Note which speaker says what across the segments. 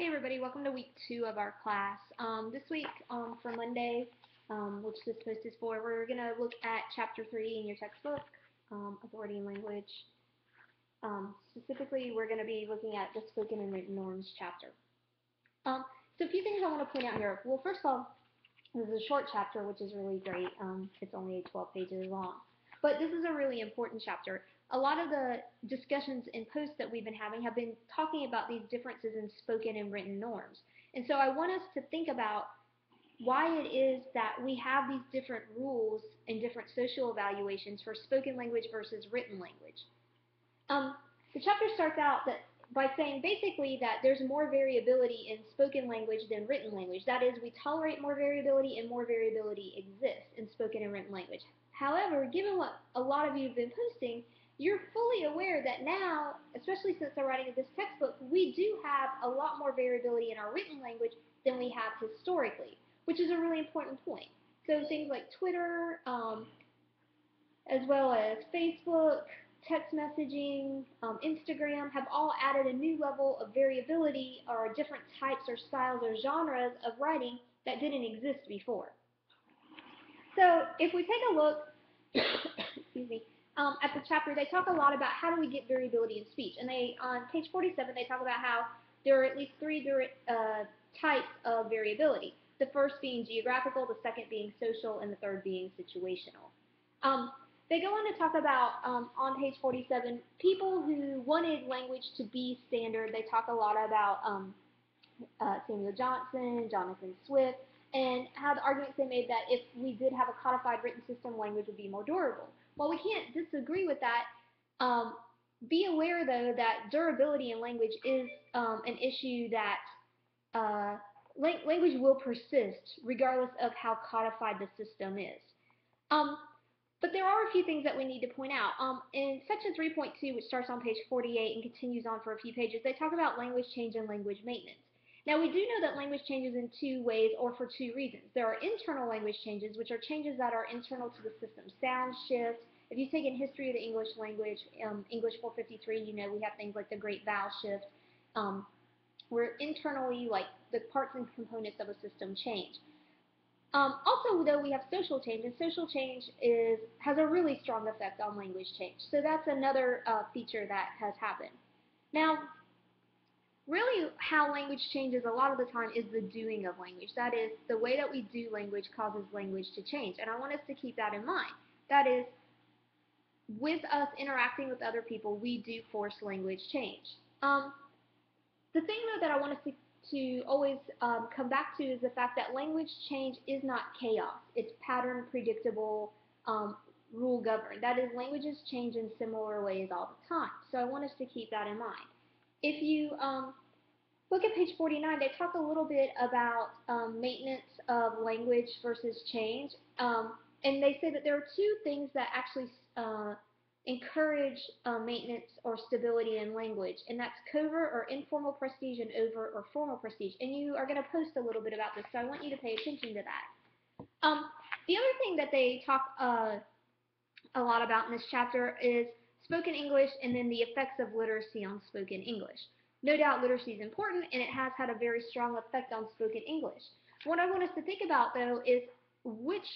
Speaker 1: Hey everybody, welcome to week 2 of our class. This week, for Monday, which this post is for, we're going to look at Chapter 3 in your textbook, Authority and Language. Specifically, we're going to be looking at the Spoken and Written Norms chapter. So a few things I want to point out here. Well, first of all, this is a short chapter, which is really great. It's only 12 pages long. But this is a really important chapter. A lot of the discussions and posts that we've been having have been talking about these differences in spoken and written norms. And so I want us to think about why it is that we have these different rules and different social evaluations for spoken language versus written language. The chapter starts out by saying basically that there's more variability in spoken language than written language. That is, we tolerate more variability and more variability exists in spoken and written language. However, given what a lot of you have been posting, you're fully aware that now, especially since the writing of this textbook, we do have a lot more variability in our written language than we have historically, which is a really important point. So things like Twitter, as well as Facebook, text messaging, Instagram have all added a new level of variability or different types or styles or genres of writing that didn't exist before. So if we take a look, excuse me, at the chapter, they talk a lot about how do we get variability in speech. And on page 47, they talk about how there are at least 3 types of variability. The first being geographical, the second being social, and the third being situational. They go on to talk about, on page 47, people who wanted language to be standard. They talk a lot about Samuel Johnson, Jonathan Swift, and how the arguments they made that if we did have a codified written system, language would be more durable. While we can't disagree with that, be aware, though, that durability in language is an issue that language will persist regardless of how codified the system is. But there are a few things that we need to point out. In section 3.2, which starts on page 48 and continues on for a few pages, they talk about language change and language maintenance. Now, we do know that language changes in 2 ways or for 2 reasons. There are internal language changes, which are changes that are internal to the system. Sound shifts. If you've taken history of the English language, English 453, you know we have things like the Great Vowel Shift, where internally, like, the parts and components of a system change. Also, though, we have social change, and social change has a really strong effect on language change. So that's another feature that has happened. Now, really how language changes a lot of the time is the doing of language. That is, the way that we do language causes language to change. And I want us to keep that in mind. That is, with us interacting with other people, we do force language change. The thing, though, that I want us to always come back to is the fact that language change is not chaos. It's pattern, predictable, rule governed. That is, languages change in similar ways all the time. So I want us to keep that in mind. If you look at page 49, they talk a little bit about maintenance of language versus change. And they say that there are 2 things that actually encourage maintenance or stability in language, and that's covert or informal prestige and overt or formal prestige. And you are going to post a little bit about this, so I want you to pay attention to that. The other thing that they talk a lot about in this chapter is spoken English and then the effects of literacy on spoken English. No doubt literacy is important, and it has had a very strong effect on spoken English. What I want us to think about, though, is which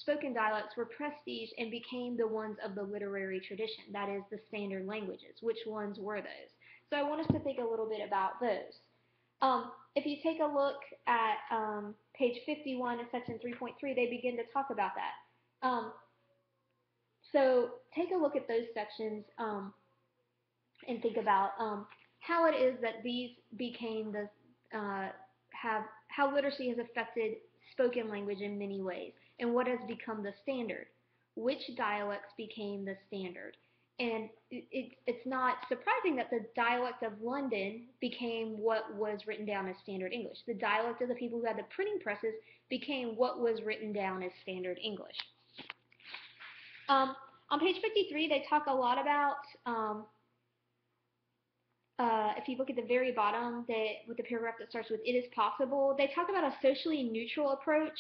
Speaker 1: spoken dialects were prestige and became the ones of the literary tradition, that is, the standard languages. Which ones were those? So I want us to think a little bit about those. If you take a look at page 51 in section 3.3, they begin to talk about that. So take a look at those sections and think about how it is that these became how literacy has affected spoken language in many ways, and what has become the standard. Which dialects became the standard? And it's not surprising that the dialect of London became what was written down as standard English. The dialect of the people who had the printing presses became what was written down as standard English. On page 53, they talk a lot about, if you look at the very bottom, with the paragraph that starts with, "It is possible," they talk about a socially neutral approach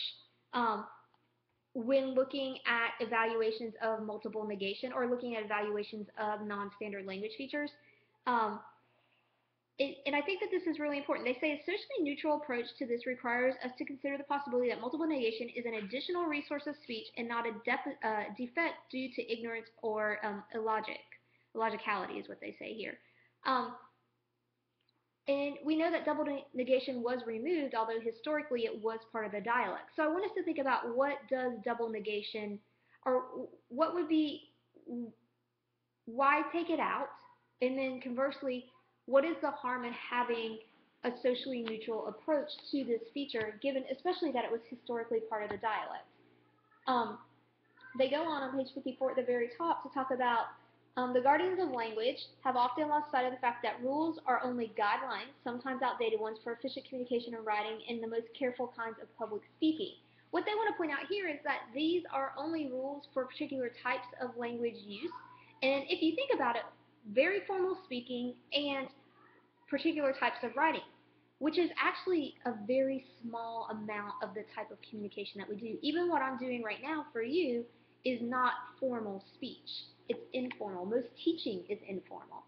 Speaker 1: when looking at evaluations of multiple negation or looking at evaluations of non-standard language features. And I think that this is really important. They say a socially neutral approach to this requires us to consider the possibility that multiple negation is an additional resource of speech and not a defect due to ignorance or illogicality is what they say here. Um, and we know that double negation was removed, although historically it was part of the dialect. So I want us to think about what does double negation, or what would be, why take it out? And then conversely, what is the harm in having a socially neutral approach to this feature, given especially that it was historically part of the dialect? Um, they go on page 54 at the very top to talk about the guardians of language have often lost sight of the fact that rules are only guidelines, sometimes outdated ones, for efficient communication and writing in the most careful kinds of public speaking. What they want to point out here is that these are only rules for particular types of language use. And if you think about it, very formal speaking and particular types of writing, which is actually a very small amount of the type of communication that we do. Even what I'm doing right now for you is not formal speech. It's informal. Most teaching is informal.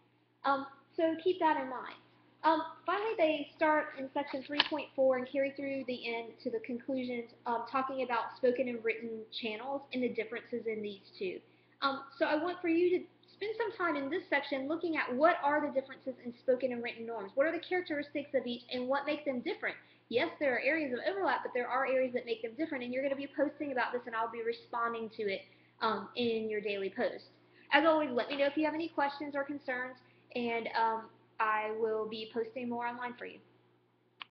Speaker 1: So keep that in mind. Finally, they start in section 3.4 and carry through the end to the conclusions, talking about spoken and written channels and the differences in these two. So I want for you to spend some time in this section looking at what are the differences in spoken and written norms. What are the characteristics of each and what makes them different? Yes, there are areas of overlap, but there are areas that make them different, and you're going to be posting about this, and I'll be responding to it in your daily post. As always, let me know if you have any questions or concerns, and I will be posting more online for you.